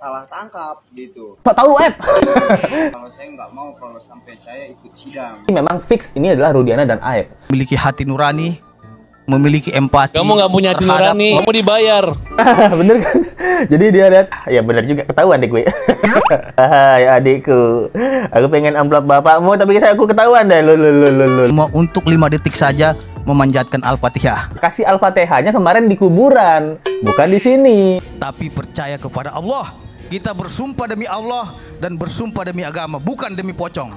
salah tangkap gitu. Kok tahu lu, Ep? Kalau saya nggak mau kalau sampai saya ikut sidang. Memang fix ini adalah Rudiana dan Aep. Memiliki hati nurani, memiliki empati. Kamu nggak punya hati nurani, kamu dibayar. Bener kan? Jadi dia lihat, ya bener juga, ketahuan deh gue. Ya adikku, aku pengen amplop bapakmu tapi aku ketahuan deh. Cuma untuk 5 detik saja memanjatkan Al-Fatihah. Kasih Al-Fatihahnya kemarin di kuburan, bukan di sini. Tapi percaya kepada Allah. Kita bersumpah demi Allah dan bersumpah demi agama, bukan demi pocong.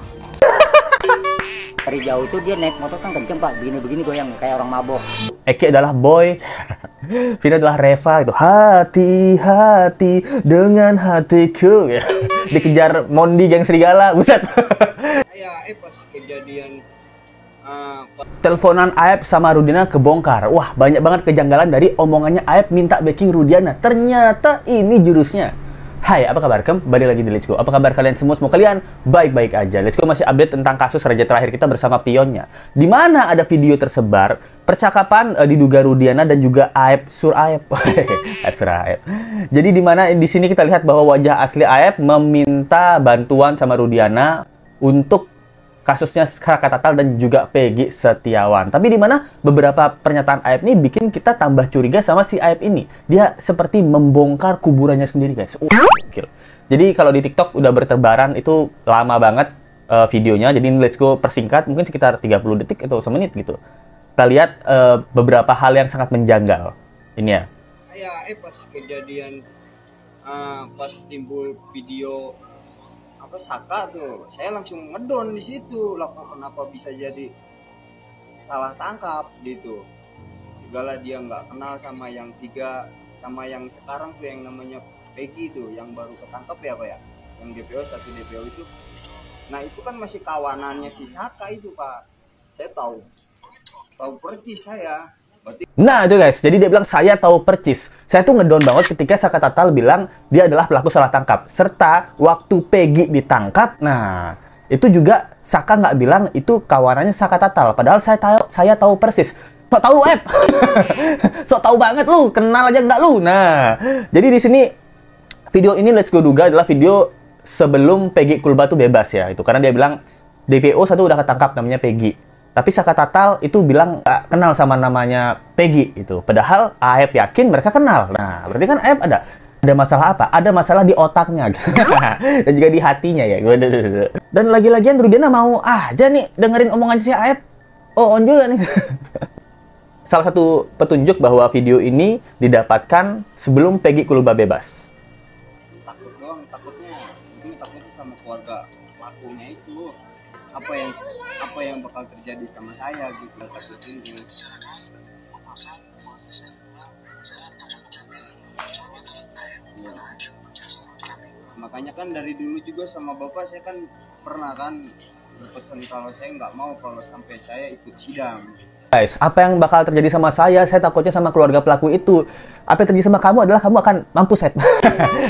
Dari jauh itu dia naik motor kan kenceng pak, begini-begini goyang kayak orang mabok. Eki adalah boy, Vina adalah Reva itu. Hati-hati dengan hatiku. Dikejar Mondi geng serigala, buset. Saya pas kejadian Teleponan Aep sama Rudiana kebongkar. Wah, banyak banget kejanggalan dari omongannya Aep minta backing Rudiana. Ternyata ini jurusnya. Hai, apa kabar? Kembali lagi di Let's Go. Apa kabar kalian semua? Semoga kalian baik-baik aja. Let's Go masih update tentang kasus raja terakhir kita bersama pionnya. Di mana ada video tersebar percakapan diduga Rudiana dan juga Aep Sur Aep. Aep Sur Aep. Jadi di mana di sini kita lihat bahwa wajah asli Aep meminta bantuan sama Rudiana untuk kasusnya Krakatau Tatal dan juga Peggy Setiawan. Tapi di mana beberapa pernyataan Aep ini bikin kita tambah curiga sama si Aep ini. Dia seperti membongkar kuburannya sendiri, guys. Gokil. Jadi kalau di TikTok udah bertebaran itu lama banget videonya. Jadi Let's Go persingkat mungkin sekitar 30 detik atau semenit gitu. Kita lihat beberapa hal yang sangat menjanggal. Ini ya. saya pas kejadian pas timbul video apa Saka tuh, saya langsung ngedon di situ. Lah kok kenapa bisa jadi salah tangkap gitu. Segala dia nggak kenal sama yang tiga, sama yang sekarang tuh yang namanya Peggy tuh, yang baru ketangkep ya Pak ya, yang DPO satu DPO itu. Nah itu kan masih kawanannya si Saka itu Pak. Saya tahu percis saya. Nah itu guys, jadi dia bilang saya tahu percis. Saya tuh ngedon banget ketika Saka Tatal bilang dia adalah pelaku salah tangkap. Serta waktu Peggy ditangkap, nah itu juga Saka nggak bilang itu kawanannya Saka Tatal. Padahal saya tahu persis. Sok tahu Ep, sok tahu banget lu, kenal aja nggak lu. Nah, jadi di sini video ini Let's Go duga adalah video sebelum Peggy Kulba tuh bebas ya. Itu karena dia bilang DPO satu udah ketangkap namanya Peggy. Tapi Saka Tatal itu bilang gak kenal sama namanya Peggy itu. Padahal Aep yakin mereka kenal. Nah, berarti kan Aep ada masalah apa? Ada masalah di otaknya. Dan juga di hatinya ya. Dan lagi-lagian Rudiana mau aja nih dengerin omongan si Aep. Oh, on juga nih. Salah satu petunjuk bahwa video ini didapatkan sebelum Peggy Kulba bebas. Takut doang, takutnya sama keluarga pelakunya itu. Apa yang bakal terjadi sama saya gitu, takutin gitu. Ya. Makanya kan dari dulu juga sama bapak saya kan pernah kan berpesan kalau saya nggak mau kalau sampai saya ikut sidang. Guys, apa yang bakal terjadi sama saya takutnya sama keluarga pelaku itu. Apa yang terjadi sama kamu adalah kamu akan mampus, Seth.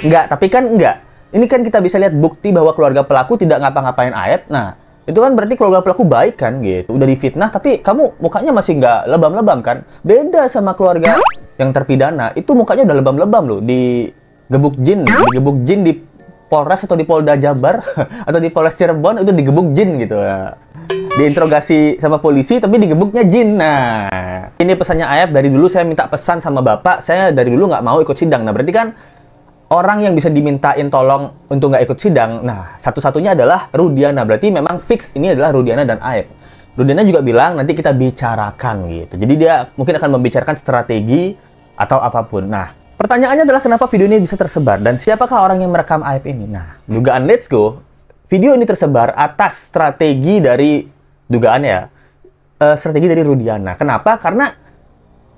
Enggak, tapi kan enggak. Ini kan kita bisa lihat bukti bahwa keluarga pelaku tidak ngapa-ngapain Aep. Nah, itu kan berarti keluarga pelaku baik kan gitu. Udah difitnah tapi kamu mukanya masih nggak lebam-lebam kan. Beda sama keluarga yang terpidana. Itu mukanya udah lebam-lebam loh. Digebuk jin di Polres atau di Polda Jabar atau di Polres Cirebon itu digebuk jin gitu. Diinterogasi sama polisi tapi digebuknya jin. Nah, ini pesannya Aep. Dari dulu saya minta pesan sama bapak. Saya dari dulu nggak mau ikut sidang. Nah, berarti kan orang yang bisa dimintain tolong untuk nggak ikut sidang, nah satu-satunya adalah Rudiana. Berarti memang fix ini adalah Rudiana dan Aep. Rudiana juga bilang nanti kita bicarakan gitu. Jadi dia mungkin akan membicarakan strategi atau apapun. Nah, pertanyaannya adalah kenapa video ini bisa tersebar dan siapakah orang yang merekam Aep ini? Nah, dugaan Let's Go, video ini tersebar atas strategi dari dugaannya, strategi dari Rudiana. Kenapa? Karena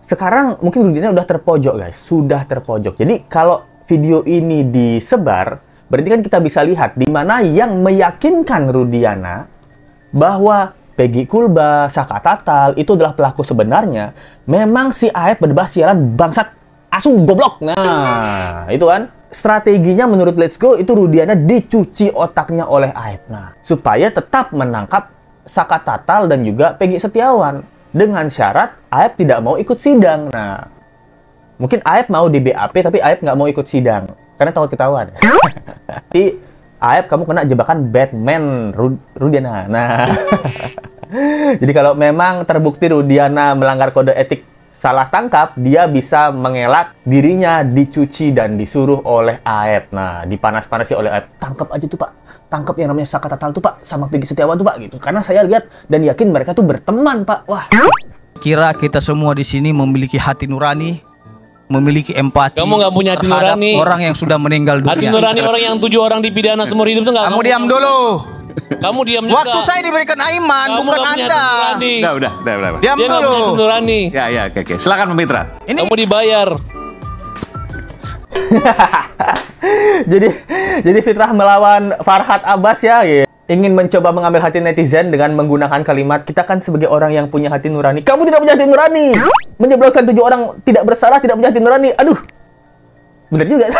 sekarang mungkin Rudiana udah terpojok guys, sudah terpojok. Jadi kalau video ini disebar, berarti kan kita bisa lihat di mana yang meyakinkan Rudiana bahwa Peggy Kulba, Saka Tatal itu adalah pelaku sebenarnya. Memang si Aep berdebah siaran bangsat asu goblok. Nah, itu kan strateginya menurut Let's Go itu Rudiana dicuci otaknya oleh Aep. Nah, supaya tetap menangkap Saka Tatal dan juga Peggy Setiawan dengan syarat Aep tidak mau ikut sidang. Nah, mungkin Aep mau di BAP tapi Aep nggak mau ikut sidang. karena takut ketahuan. Tapi Aep, kamu kena jebakan Batman Rudiana. Nah, jadi kalau memang terbukti Rudiana melanggar kode etik salah tangkap, dia bisa mengelak dirinya dicuci dan disuruh oleh Aep. Nah, dipanas-panasi oleh Aep. Tangkap aja tuh Pak, tangkap yang namanya Saka Tatal tuh Pak, sama Peggy Setiawan tuh Pak, gitu. Karena saya lihat dan yakin mereka tuh berteman Pak. Wah. Kira kita semua di sini memiliki hati nurani, memiliki empati. Kamu nggak punya hati terhadap nurani. orang yang sudah meninggal dunia. Hati nurani orang yang 7 orang dipidana seumur hidup tuh nggak. Kamu diam dulu. Kamu diam juga. Waktu saya diberikan Aiman, Kamu bukan nggak punya Anda. hati nurani. Udah. Diam Dia nggak dulu. punya hati nurani. Ya, oke. Silakan Bang Fitra. Ini Kamu dibayar. jadi Fitrah melawan Farhad Abbas ya, gitu. Ingin mencoba mengambil hati netizen dengan menggunakan kalimat, kita kan sebagai orang yang punya hati nurani. Kamu tidak punya hati nurani. Menjebloskan 7 orang tidak bersalah, tidak punya hati nurani. Aduh. Bener juga.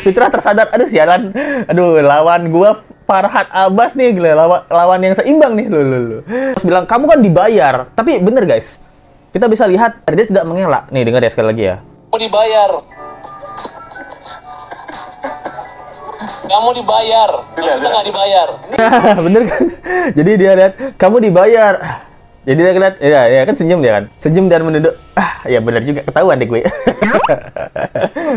Fitrah tersadar, aduh sialan. Aduh, lawan gua Farhad Abbas nih, gila. Lawan yang seimbang nih. Loh. Terus bilang, kamu kan dibayar. Tapi bener guys, kita bisa lihat dia tidak mengelak. Nih, dengar ya sekali lagi ya. Kamu dibayar. Kamu dibayar. Kita nggak dibayar. Bener kan? Jadi dia lihat, kamu dibayar. Jadi dia lihat, ya kan senyum dia kan. Senyum dan menunduk. Ya bener juga, ketahuan deh gue.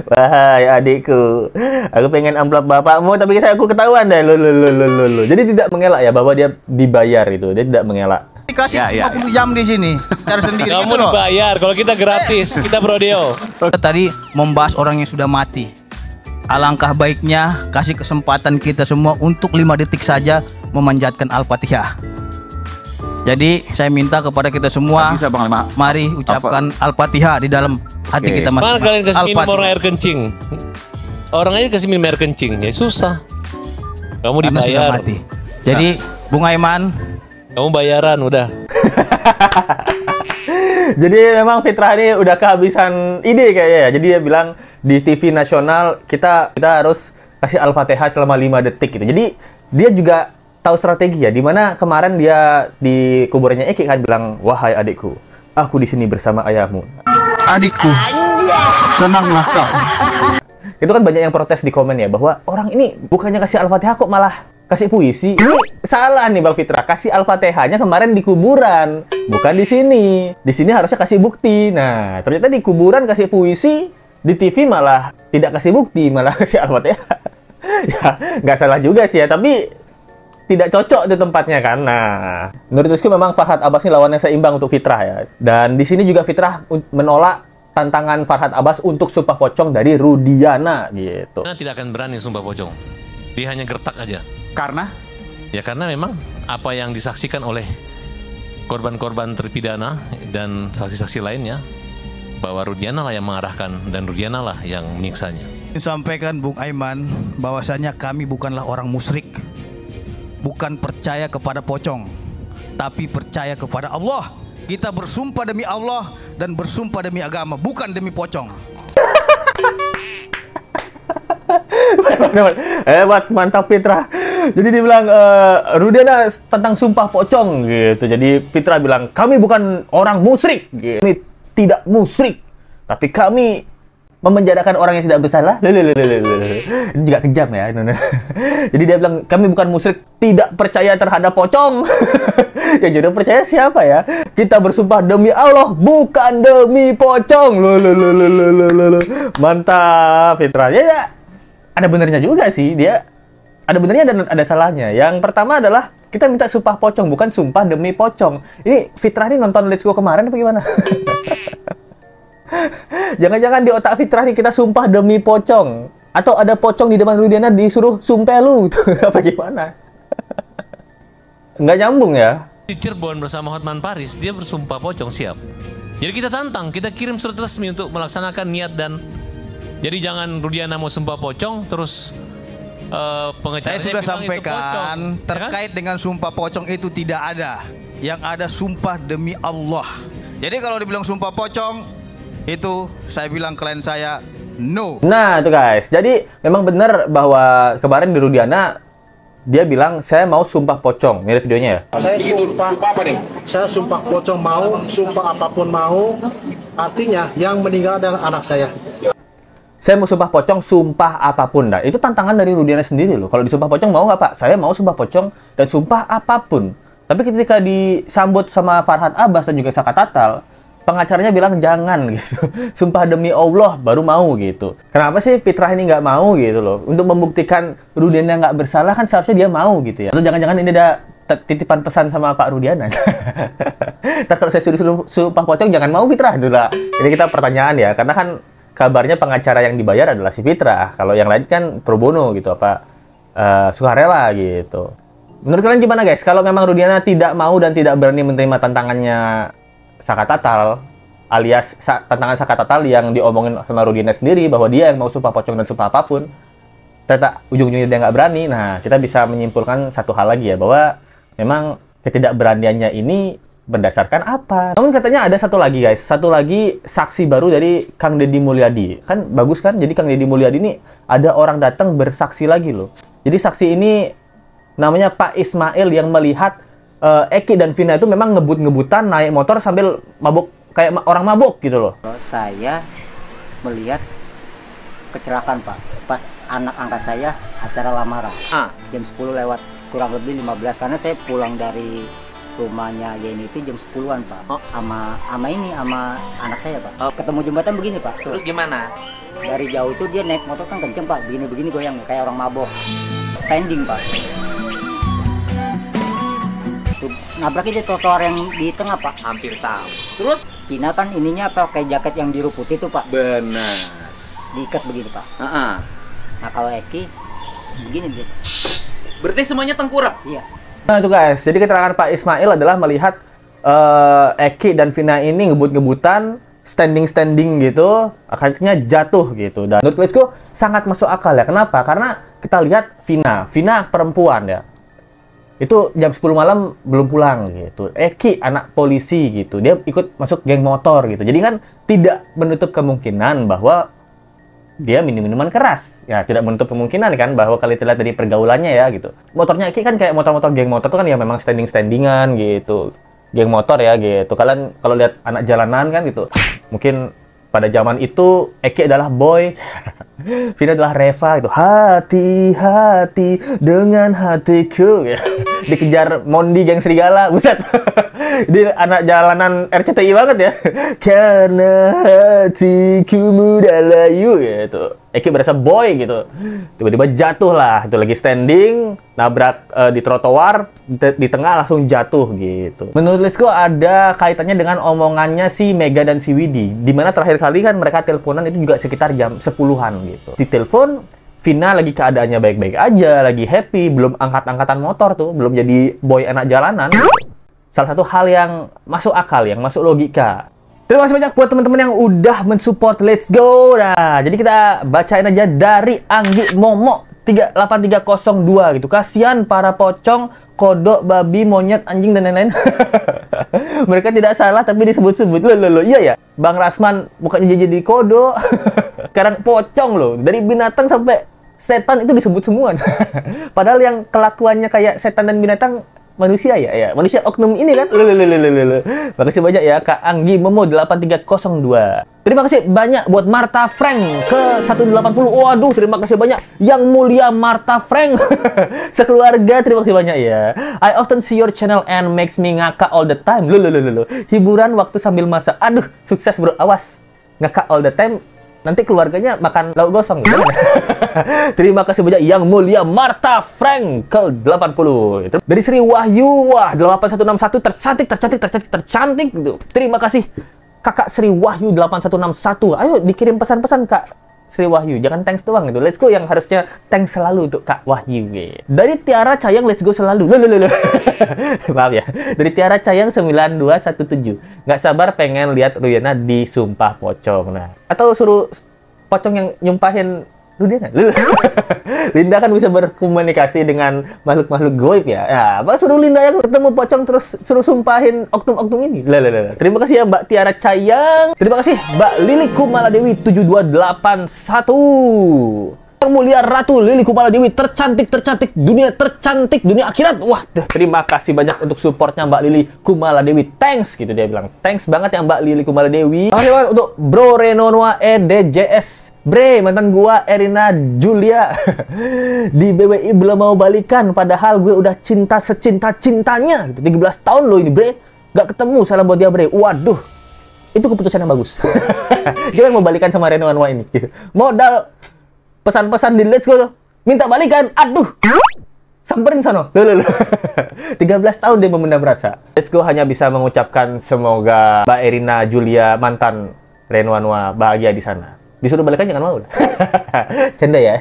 Wahai adikku, aku pengen amplop bapakmu, tapi aku ketahuan deh. Lo. Jadi tidak mengelak ya bahwa dia dibayar itu. Dia tidak mengelak. dikasih 50 jam di sini cara sendiri. Kamu gitu loh. dibayar, kalau kita gratis, kita brodeo. Kita tadi membahas orang yang sudah mati. Alangkah baiknya kasih kesempatan kita semua untuk 5 detik saja memanjatkan Al-Fatihah. Jadi saya minta kepada kita semua, Bisa, Bang, Lima. mari ucapkan Al-Fatihah di dalam hati kita Mana masing-masing. kalian kasih minum Al-Fatihah. orang air kencing? Orang aja kasih minum air kencing, ya susah. Kamu Karena sudah dibayar. mati. Jadi Bung Aiman, Kamu bayaran udah. Jadi memang Fitrah ini udah kehabisan ide kayaknya ya. Jadi dia bilang di TV nasional kita harus kasih Al-Fatihah selama 5 detik gitu. Jadi dia juga tahu strategi ya. Dimana kemarin dia di kuburannya Eki kan bilang, "Wahai adikku, aku di sini bersama ayahmu." adikku, tenanglah kau. Itu kan banyak yang protes di komen ya bahwa orang ini bukannya kasih Al-Fatihah kok malah kasih puisi. Ini salah nih Bang Fitra. Kasih Al-Fatihahnya kemarin di kuburan, bukan di sini. Di sini harusnya kasih bukti. Nah, ternyata di kuburan kasih puisi, di TV malah tidak kasih bukti, malah kasih Al-Fatihah. Ya, nggak salah juga sih ya, tapi tidak cocok di tempatnya kan. Nah, menurut Rizky memang Farhad Abbas ini lawan yang seimbang untuk Fitrah ya. Dan di sini juga Fitrah menolak tantangan Farhad Abbas untuk sumpah pocong dari Rudiana gitu. Karena tidak akan berani sumpah pocong. Dia hanya gertak aja. Karena Ya karena memang apa yang disaksikan oleh korban-korban terpidana dan saksi-saksi lainnya, bahwa Rudiana lah yang mengarahkan dan Rudiana lah yang menyiksanya. Sampaikan Bung Aiman bahwasanya kami bukanlah orang musyrik, bukan percaya kepada pocong, tapi percaya kepada Allah. Kita bersumpah demi Allah dan bersumpah demi agama, bukan demi pocong. Hebat, mantap Fitrah. Jadi dia bilang Rudiana tentang sumpah pocong gitu. Jadi Fitrah bilang kami bukan orang musyrik, gitu. Kami tidak musyrik, tapi kami memenjarakan orang yang tidak bersalah. Ini juga kejam ya. Jadi dia bilang kami bukan musyrik, tidak percaya terhadap pocong. Ya jodoh percaya siapa ya? Kita bersumpah demi Allah, bukan demi pocong. Mantap Fitrah. Ya, ada benernya juga sih, dia ada benernya dan ada salahnya. Yang pertama adalah kita minta sumpah pocong, bukan sumpah demi pocong. Ini Fitrah ini nonton Let's Go kemarin apa gimana? Jangan-jangan di otak Fitrah nih kita sumpah demi pocong, atau ada pocong di depan Rudiana disuruh sumpah lu, apa gimana? Nggak nyambung ya. Di Cirebon bersama Hotman Paris, dia bersumpah pocong siap. Jadi kita tantang, kita kirim surat resmi untuk melaksanakan niat dan jadi jangan Rudiana mau sumpah pocong terus pengacaranya Saya sudah bilang itu pocong, sampaikan ya kan? terkait dengan sumpah pocong itu tidak ada. Yang ada sumpah demi Allah. Jadi kalau dibilang sumpah pocong, itu saya bilang klien saya no. Nah itu guys, jadi memang benar bahwa kemarin di Rudiana dia bilang saya mau sumpah pocong. Mirip videonya ya. Saya sumpah pocong mau, sumpah apapun mau. Artinya yang meninggal adalah anak saya. Saya mau sumpah pocong, sumpah apapun. Nah, itu tantangan dari Rudiana sendiri loh. Kalau disumpah pocong mau nggak Pak? Saya mau sumpah pocong dan sumpah apapun. Tapi ketika disambut sama Farhad Abbas dan juga Saka Tatal, pengacaranya bilang jangan gitu. Sumpah demi Allah baru mau gitu. Kenapa sih Fitrah ini nggak mau gitu loh? Untuk membuktikan Rudiana nggak bersalah kan seharusnya dia mau gitu ya. Atau jangan-jangan ini ada titipan pesan sama Pak Rudiana. Ntar kalau saya suruh sumpah pocong jangan mau Fitrah itu lah. Ini kita pertanyaan ya, karena kan kabarnya pengacara yang dibayar adalah si Fitrah. Kalau yang lain kan pro bono gitu, apa sukarela gitu. Menurut kalian gimana guys? Kalau memang Rudiana tidak mau dan tidak berani menerima tantangannya Saka Tatal, alias tantangan Saka Tatal yang diomongin sama Rudiana sendiri bahwa dia yang mau sumpah pocong dan sumpah apapun, ternyata ujung-ujungnya dia nggak berani. Nah, kita bisa menyimpulkan satu hal lagi ya, bahwa memang ketidakberaniannya ini berdasarkan apa? Namun katanya ada satu lagi guys, satu lagi saksi baru dari Kang Deddy Mulyadi. Kan bagus kan? Jadi Kang Deddy Mulyadi ini ada orang datang bersaksi lagi loh. Jadi saksi ini namanya Pak Ismail yang melihat Eki dan Vina itu memang ngebut-ngebutan naik motor sambil mabuk, kayak orang mabuk gitu loh. Saya melihat kecelakaan Pak, pas anak angkat saya acara lamaran. Jam 10 lewat kurang lebih 15, karena saya pulang dari rumahnya Yeni itu jam 10-an Pak. Sama anak saya Pak. Ketemu jembatan begini Pak. Terus gimana? Dari jauh itu dia naik motor kan kenceng Pak, begini-begini goyang kayak orang mabok. Standing Pak. Tuh, nabraknya di trotoar yang di tengah Pak. Hampir sama. Terus? Vina kan ininya pakai jaket yang biru putih tuh Pak. Benar. Diikat begini Pak. Nah kalau Eki begini dia. Berarti semuanya tengkurap? Iya. Nah itu guys, jadi keterangan Pak Ismail adalah melihat Eki dan Vina ini ngebut-ngebutan, standing gitu, akhirnya jatuh gitu. Dan menurut Let's Go sangat masuk akal ya. Kenapa? Karena kita lihat Vina perempuan ya. Itu jam 10 malam belum pulang gitu. Eki anak polisi gitu, dia ikut masuk geng motor gitu. Jadi kan tidak menutup kemungkinan bahwa dia minuman keras. Ya, tidak menutup kemungkinan kan bahwa kalau kita lihat dari pergaulannya ya gitu. Motornya Eki kan kayak motor-motor geng motor tuh kan ya memang standing-standingan gitu. Geng motor ya gitu. Kalian kalau lihat anak jalanan kan gitu. Mungkin pada zaman itu Eki adalah boy, Vina adalah Reva gitu. Hati-hati dengan hatiku ya. Dikejar Mondi geng serigala, buset. Dia anak jalanan RCTI banget ya. Karena hatiku muda layu gitu. Eki berasa boy gitu. Tiba-tiba jatuh lah. Itu lagi standing, nabrak di trotoar, di tengah langsung jatuh gitu. Menurut Let's Go ada kaitannya dengan omongannya si Mega dan si Widi. Dimana terakhir kali kan mereka teleponan itu juga sekitar jam 10-an gitu. Di telepon, Vina lagi keadaannya baik-baik aja, lagi happy, belum angkat-angkatan motor tuh, belum jadi boy anak jalanan. Salah satu hal yang masuk akal, yang masuk logika. Terima kasih banyak buat teman-teman yang udah mensupport Let's Go. Nah, jadi kita bacain aja dari Anggi Momo 38302 gitu. Kasihan para pocong, kodok, babi, monyet, anjing dan lain-lain. Mereka tidak salah tapi disebut-sebut. Loh, iya ya. Bang Rasman bukannya jadi kodok. Sekarang pocong loh. Dari binatang sampai setan itu disebut semua. Padahal yang kelakuannya kayak setan dan binatang manusia ya, manusia oknum ini kan. Makasih banyak ya Kak Anggi Momo 8302. Terima kasih banyak buat Marta Frank ke 180. Waduh, terima kasih banyak Yang Mulia Marta Frank. Sekeluarga terima kasih banyak ya. I often see your channel and makes me ngakak all the time. Hiburan waktu sambil masak. Aduh, sukses bro. Awas, ngakak all the time nanti keluarganya makan lauk gosong gitu. Terima kasih banyak Yang Mulia Marta Frank ke 80. Itu dari Sri Wahyu. Wah, 8161 tercantik gitu. Terima kasih Kakak Sri Wahyu 8161. Ayo dikirim pesan-pesan Kak Sri Wahyu, jangan thanks doang gitu. Let's Go yang harusnya thanks selalu untuk Kak Wahyu gitu. Dari Tiara Cayang Let's Go selalu. Maaf ya. Dari Tiara Cayang 9217. Nggak sabar pengen lihat Rudiana disumpah pocong. Nah, atau suruh pocong yang nyumpahin Rudiana. Linda kan bisa berkomunikasi dengan makhluk-makhluk goib ya. Ya, apa suruh Linda yang ketemu pocong terus suruh sumpahin oknum-oknum ini. Terima kasih ya Mbak Tiara Cayang. Terima kasih Mbak Lili Kumaladewi 7281. Yang mulia Ratu Lily Kumaladewi, tercantik dunia akhirat. Wah, terima kasih banyak untuk supportnya Mbak Lily Kumaladewi. Thanks gitu dia bilang. Thanks banget ya Mbak Lily Kumaladewi. Terima kasih banget untuk Bro Renonwa EDJS. Bre, mantan gua Erina Julia di BWI belum mau balikan, padahal gue udah cinta secinta-cintanya gitu. 13 tahun loh ini, Bre. Gak ketemu, salam buat dia, Bre. Waduh, itu keputusan yang bagus. Dia mau balikan sama Reno Anwa ini gitu. Modal pesan-pesan di Let's Go tuh, minta balikan. Aduh, samperin sono. Loh. 13 tahun dia memendam rasa. Let's Go hanya bisa mengucapkan semoga Mbak Erina Julia mantan Reno Anwa bahagia di sana. Disuruh balikan jangan mau. Canda ya.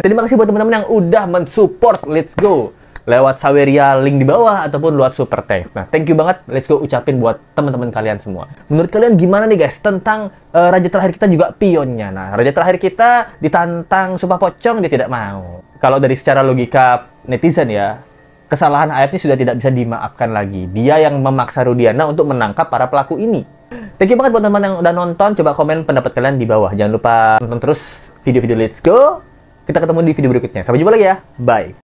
Terima kasih buat teman-teman yang udah mensupport Let's Go lewat Saweria link di bawah ataupun lewat Super Thanks. Nah, thank you banget. Let's Go ucapin buat teman-teman kalian semua. Menurut kalian gimana nih guys tentang raja terakhir kita juga pionnya? Nah, raja terakhir kita ditantang Sumpah Pocong, dia tidak mau. Kalau dari secara logika netizen ya, kesalahan Aep ini sudah tidak bisa dimaafkan lagi. Dia yang memaksa Rudiana untuk menangkap para pelaku ini. Thank you banget buat teman-teman yang udah nonton. Coba komen pendapat kalian di bawah. Jangan lupa nonton terus video-video Let's Go. Kita ketemu di video berikutnya. Sampai jumpa lagi ya. Bye.